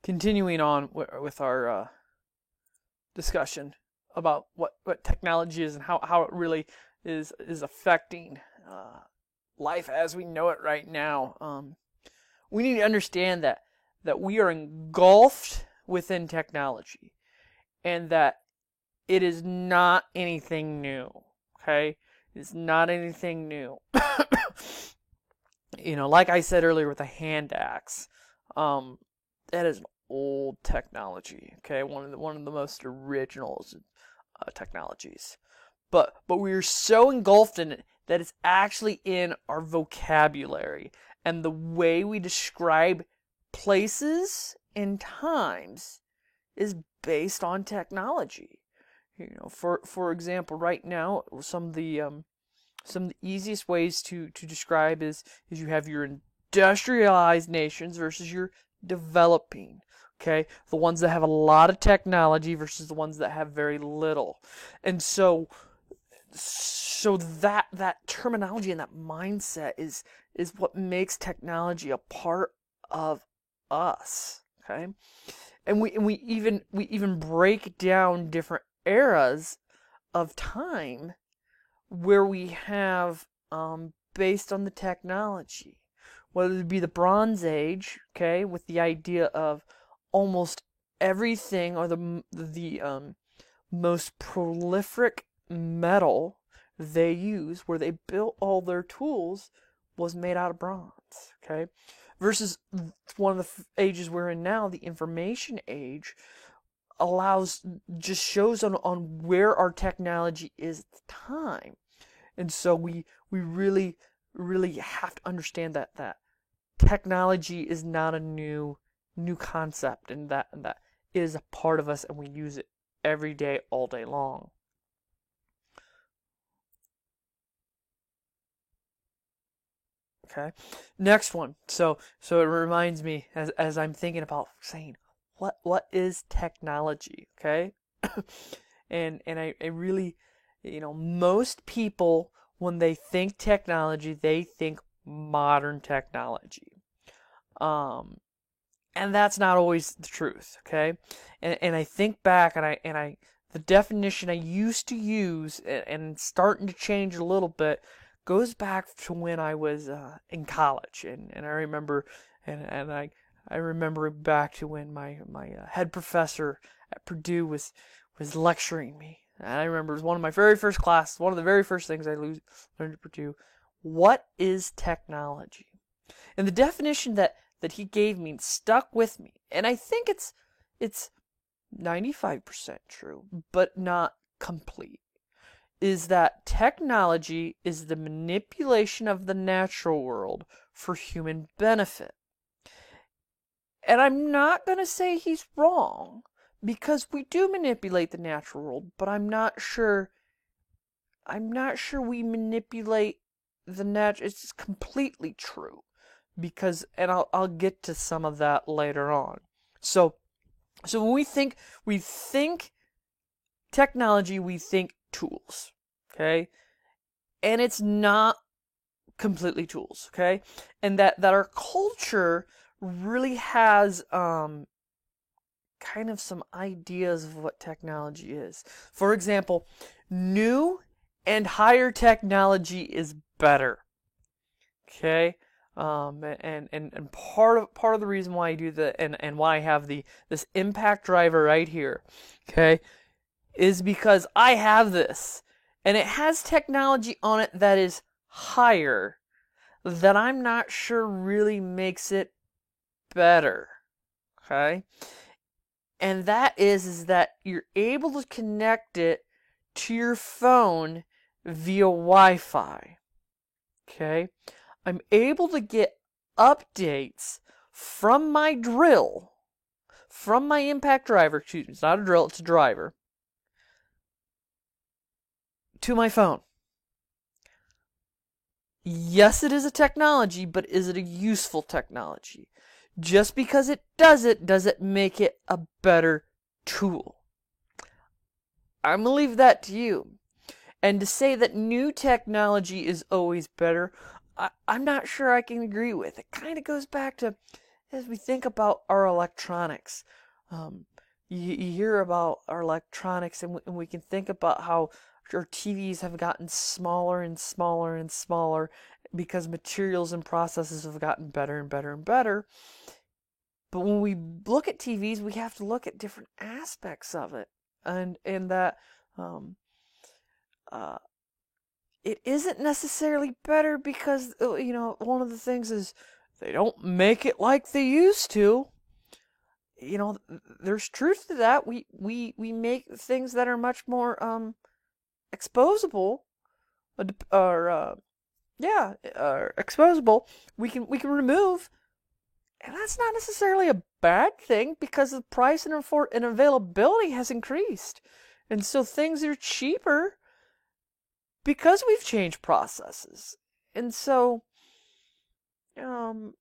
continuing on with our discussion about what technology is and how it really is affecting life as we know it right now. We need to understand that we are engulfed within technology, and that it is not anything new. Okay, it's not anything new. Like I said earlier with the hand axe, that is an old technology. Okay, one of the most original technologies. But we are so engulfed in it that it's actually in our vocabulary, and the way we describe places and times is based on technology. For example, right now, some of the easiest ways to describe is you have your industrialized nations versus your developing. Okay, the ones that have a lot of technology versus the ones that have very little. And so that terminology and that mindset is what makes technology a part of us. Okay, and we even break down different eras of time where we have based on the technology, whether it be the Bronze Age, okay, with the idea of almost everything, or the most prolific metal they use, where they built all their tools, was made out of bronze. Okay, versus one of the ages we're in now, the information age, just shows on where our technology is at the time. And so we really have to understand that technology is not a new concept, and that is a part of us, and we use it every day, all day long. Okay, next one. So it reminds me, as I'm thinking about saying, what is technology? Okay, and I really, most people, when they think technology, they think modern technology. And that's not always the truth. Okay, and I think back, and the definition I used to use, and starting to change a little bit, goes back to when I was in college, and I remember, and I remember back to when my head professor at Purdue was lecturing me. And I remember it was one of my very first classes, one of the very first things I learned at Purdue. What is technology? And the definition that he gave me stuck with me, and I think it's 95% true, but not complete, is that technology is the manipulation of the natural world for human benefit. And I'm not going to say he's wrong, because we do manipulate the natural world, but I'm not sure we manipulate the natural. It's completely true, because, and I'll get to some of that later on. So when we think technology, we think tools, okay? And it's not completely tools, okay? And that our culture really has kind of some ideas of what technology is. For example, new and higher technology is better, okay? And part of the reason why I do that, and why I have this impact driver right here, okay, is because I have this, and it has technology on it that is higher, that I'm not sure really makes it better, okay? And that is that you're able to connect it to your phone via Wi-Fi, okay? I'm able to get updates from my drill, from my impact driver, excuse me, it's not a drill, it's a driver, to my phone. Yes, it is a technology, but is it a useful technology? Just because it does it make it a better tool? I'm going to leave that to you. And to say that new technology is always better, I'm not sure I can agree with. It kind of goes back to, as we think about our electronics. Um, you hear about our electronics, and we can think about how our TVs have gotten smaller and smaller and smaller because materials and processes have gotten better and better and better. But when we look at TVs, we have to look at different aspects of it, and that um, uh, it isn't necessarily better because one of the things is they don't make it like they used to. There's truth to that. We make things that are much more exposable, exposable. We can remove, and that's not necessarily a bad thing because the price and availability has increased, and so things are cheaper because we've changed processes. And so, um,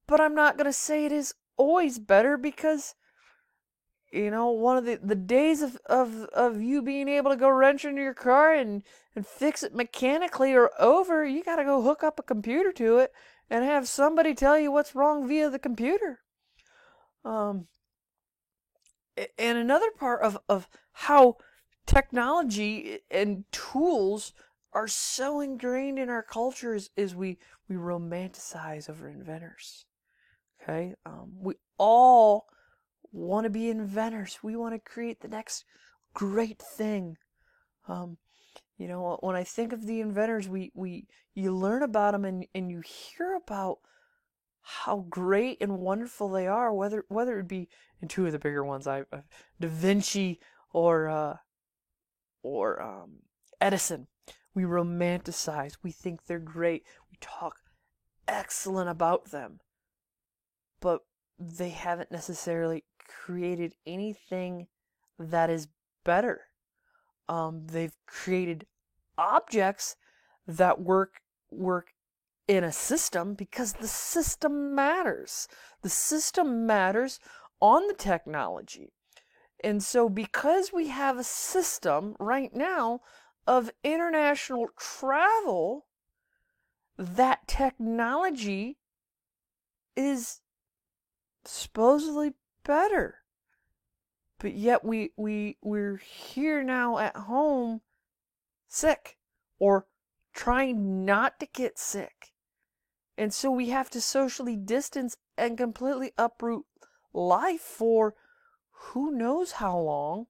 but I'm not gonna say it is always better because one of the days of you being able to go wrench into your car and fix it mechanically are over. You gotta go hook up a computer to it and have somebody tell you what's wrong via the computer. Um, and another part of how technology and tools are so ingrained in our culture is we romanticize over inventors. Okay, we all want to be inventors. We want to create the next great thing. When I think of the inventors, you learn about them and you hear about how great and wonderful they are. Whether it be in two of the bigger ones, Da Vinci or Edison. We romanticize. We think they're great. We talk excellent about them, but they haven't necessarily created anything that is better. They've created objects that work in a system because the system matters. The system matters on the technology. And so because we have a system right now of international travel, that technology is supposedly better. But yet we're here now at home sick or trying not to get sick. And so we have to socially distance and completely uproot life for who knows how long.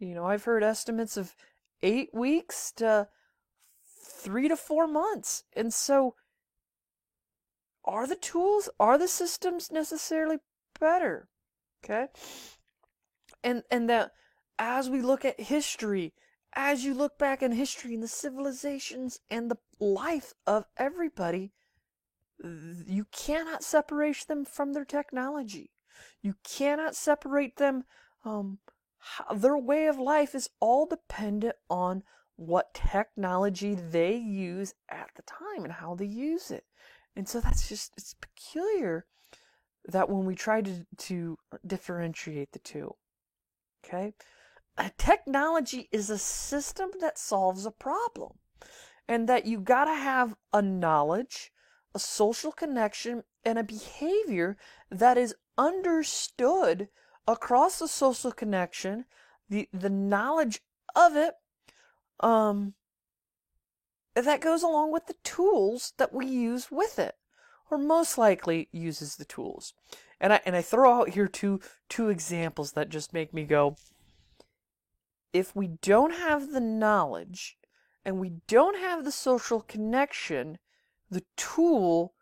I've heard estimates of 8 weeks to 3 to 4 months. And so are the systems necessarily better? Okay? And that as we look at history, as you look back in history and the civilizations and the life of everybody, you cannot separate them from their technology. You cannot separate them. Their way of life is all dependent on what technology they use at the time and how they use it. And so it's peculiar that when we try to differentiate the two, okay? Technology is a system that solves a problem, and that you gotta have a knowledge, a social connection, and a behavior that is understood across the social connection, the knowledge of it, that goes along with the tools that we use with it, or most likely uses the tools. And I throw out here two examples that just make me go, if we don't have the knowledge and we don't have the social connection, the tool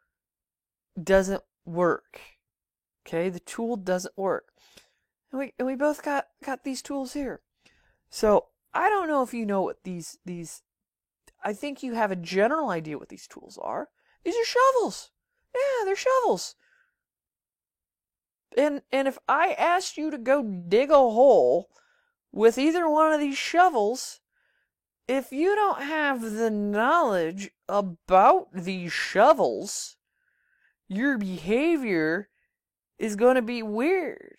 doesn't work. Okay, the tool doesn't work. And we both got these tools here. So I don't know if you know what these I think you have a general idea what these tools are. These are shovels. Yeah, they're shovels. And if I asked you to go dig a hole with either one of these shovels, if you don't have the knowledge about these shovels, your behavior is going to be weird.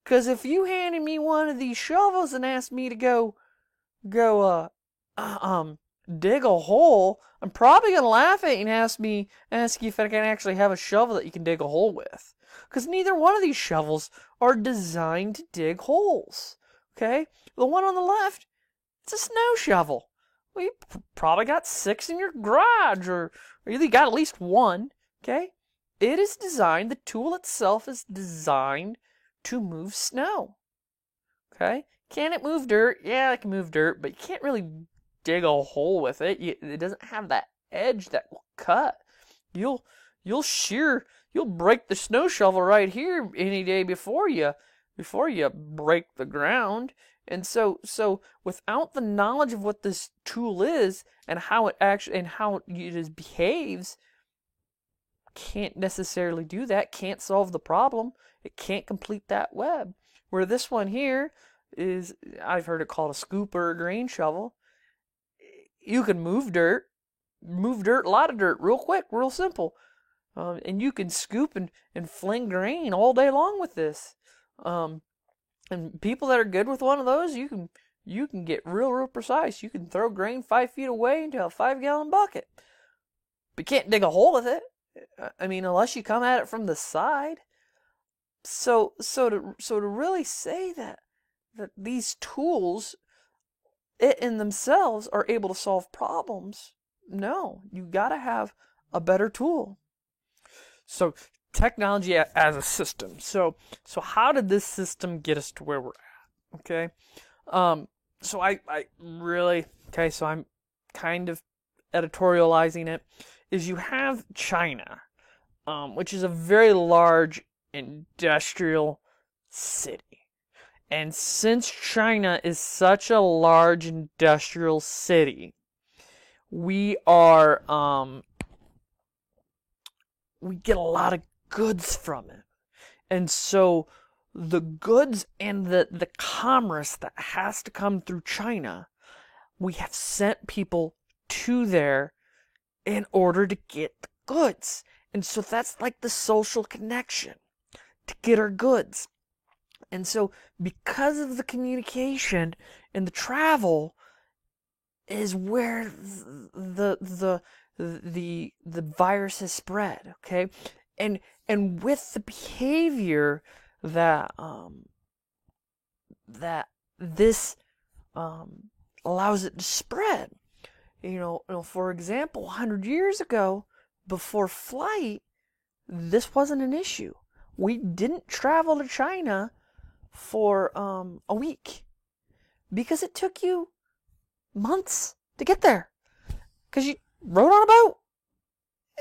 Because if you handed me one of these shovels and asked me to go dig a hole, I'm probably going to laugh at you and ask you if I can actually have a shovel that you can dig a hole with. Because neither one of these shovels are designed to dig holes. Okay? The one on the left, it's a snow shovel. Well, you probably got 6 in your garage, or you got at least one. Okay? It is designed, the tool itself is designed to move snow. Okay? Can it move dirt? Yeah, it can move dirt, but you can't really dig a hole with it. It doesn't have that edge that will cut. You'll break the snow shovel right here any day before you break the ground. And so without the knowledge of what this tool is and how it behaves, can't necessarily do that, can't solve the problem. It can't complete that web. Where this one here is, I've heard it called a scoop or a grain shovel. You can move dirt, a lot of dirt, real quick, real simple. And you can scoop and fling grain all day long with this. And people that are good with one of those, you can get real precise. You can throw grain 5 feet away into a 5-gallon bucket. But you can't dig a hole with it. I mean, unless you come at it from the side. So to really say that these tools in themselves are able to solve problems, no, you gotta have a better tool. So technology as a system. So how did this system get us to where we're at? Okay. So I really, okay, so I'm kind of editorializing it, is you have China, which is a very large industrial city. And since China is such a large industrial city, we get a lot of goods from it. And so the goods and the commerce that has to come through China, we have sent people to there in order to get the goods. And so that's like the social connection to get our goods. And so because of the communication and the travel is where the virus has spread, okay? And with the behavior that this allows it to spread. You know, for example, 100 years ago, before flight, this wasn't an issue. We didn't travel to China for a week because it took you months to get there because you rode on a boat.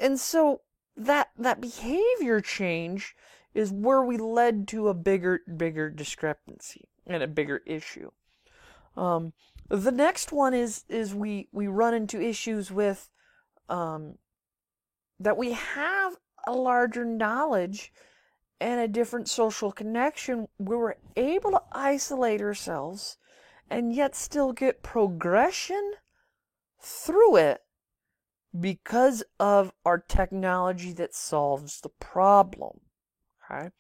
And so that behavior change is where we led to a bigger discrepancy and a bigger issue. The next one is we run into issues with that we have a larger knowledge and a different social connection where we're able to isolate ourselves and yet still get progression through it because of our technology that solves the problem. Okay?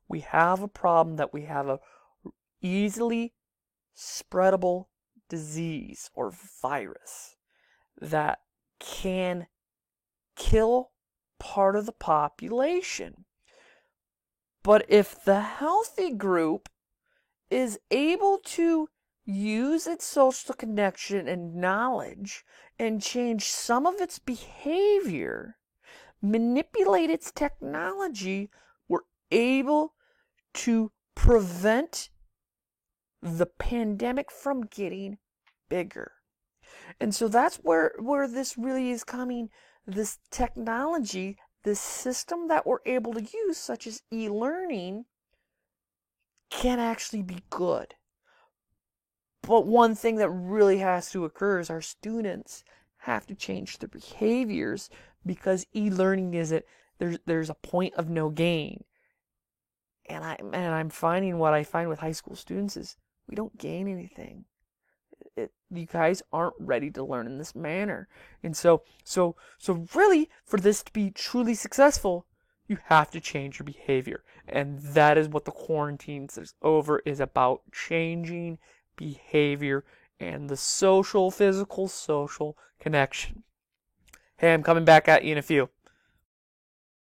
We have a problem that we have a easily spreadable disease or virus that can kill part of the population. But if the healthy group is able to use its social connection and knowledge and change some of its behavior, manipulate its technology, we're able to prevent the pandemic from getting bigger. And so that's where this really is coming, this technology, this system that we're able to use, such as e-learning, can actually be good. But one thing that really has to occur is our students have to change their behaviors, because e-learning there's a point of no gain. And I'm finding what I find with high school students is we don't gain anything. You guys aren't ready to learn in this manner. And so really, for this to be truly successful, you have to change your behavior. And that is what the quarantine is about, changing behavior and the social, physical, social connection. Hey, I'm coming back at you in a few.